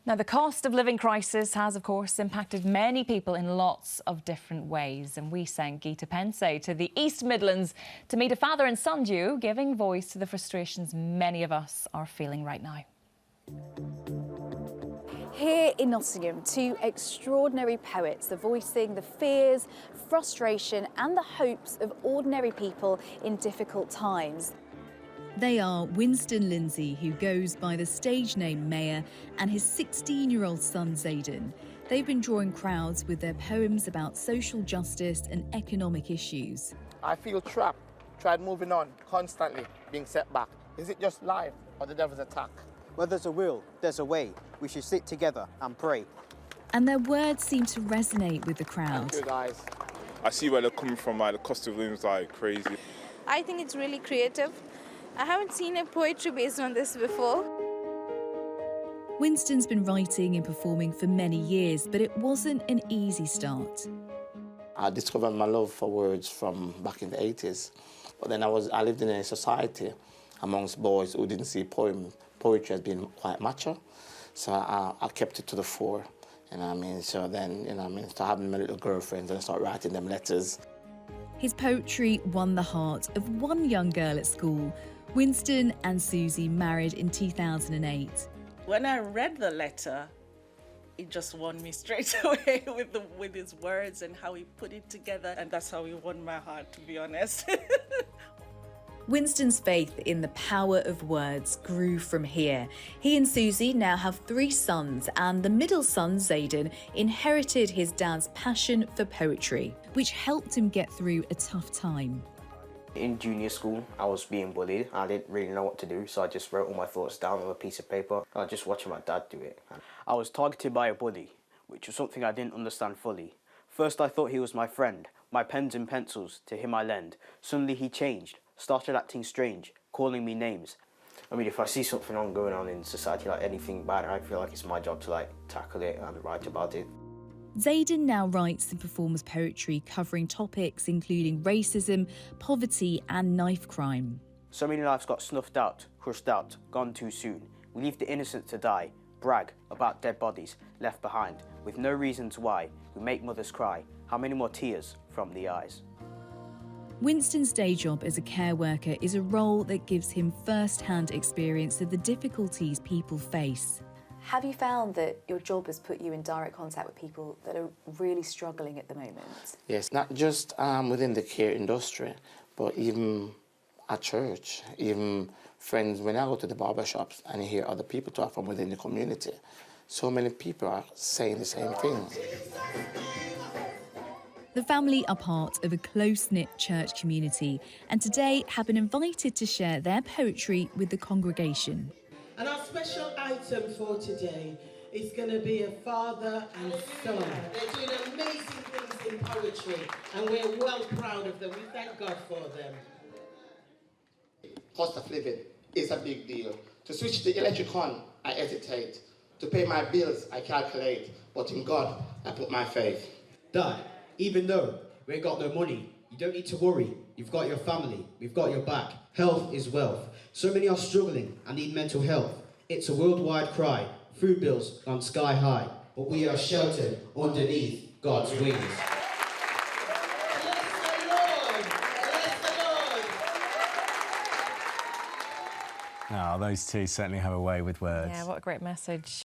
Now, the cost of living crisis has, of course, impacted many people in lots of different ways. And we sent Gita Pense to the East Midlands to meet a father and son duo, giving voice to the frustrations many of us are feeling right now. Here in Nottingham, two extraordinary poets are voicing the fears, frustration and the hopes of ordinary people in difficult times. They are Winston Lindsay, who goes by the stage name Mayor, and his 16-year-old son Zayden. They've been drawing crowds with their poems about social justice and economic issues. I feel trapped, tried moving on, constantly being set back. Is it just life or the devil's attack? Where there's a will, there's a way. We should sit together and pray. And their words seem to resonate with the crowd. Thank you, guys. I see where they're coming from, the cost of living is crazy. I think it's really creative. I haven't seen a poetry based on this before. Winston's been writing and performing for many years, but it wasn't an easy start. I discovered my love for words from back in the 80s. But then I lived in a society amongst boys who didn't see poetry as being quite macho. So I kept it to the fore. So then, start having my little girlfriends and start writing them letters. His poetry won the heart of one young girl at school. Winston and Susie married in 2008. When I read the letter, it just won me straight away with his words and how he put it together, and that's how he won my heart, to be honest. Winston's faith in the power of words grew from here. He and Susie now have 3 sons, and the middle son, Zayden, inherited his dad's passion for poetry, which helped him get through a tough time. In junior school, I was being bullied. I didn't really know what to do, so I just wrote all my thoughts down on a piece of paper. I was just watching my dad do it. I was targeted by a bully, which was something I didn't understand fully. First, I thought he was my friend. My pens and pencils, to him I lend. Suddenly he changed, started acting strange, calling me names. If I see something going on in society, like anything bad, I feel like it's my job to tackle it and write about it. Zayden now writes and performs poetry covering topics including racism, poverty and knife crime. So many lives got snuffed out, crushed out, gone too soon. We leave the innocent to die, brag about dead bodies left behind, with no reasons why. We make mothers cry. How many more tears from the eyes? Winston's day job as a care worker is a role that gives him first-hand experience of the difficulties people face. Have you found that your job has put you in direct contact with people that are really struggling at the moment? Yes, not just within the care industry, but even at church, even friends, when I go to the barber shops and I hear other people talk from within the community, so many people are saying the same thing. The family are part of a close-knit church community and today have been invited to share their poetry with the congregation. And our special item for today is going to be a father and son. They're doing amazing things in poetry and we're well proud of them. We thank God for them. Cost of living is a big deal. To switch the electric on, I hesitate. To pay my bills, I calculate. But in God, I put my faith. Dad, even though we ain't got no money, you don't need to worry. You've got your family. We've got your back. Health is wealth. So many are struggling and need mental health. It's a worldwide cry. Food bills gone sky high. But we are sheltered underneath God's wings. Bless the Lord! Bless the Lord! Now, those two certainly have a way with words. Yeah, what a great message.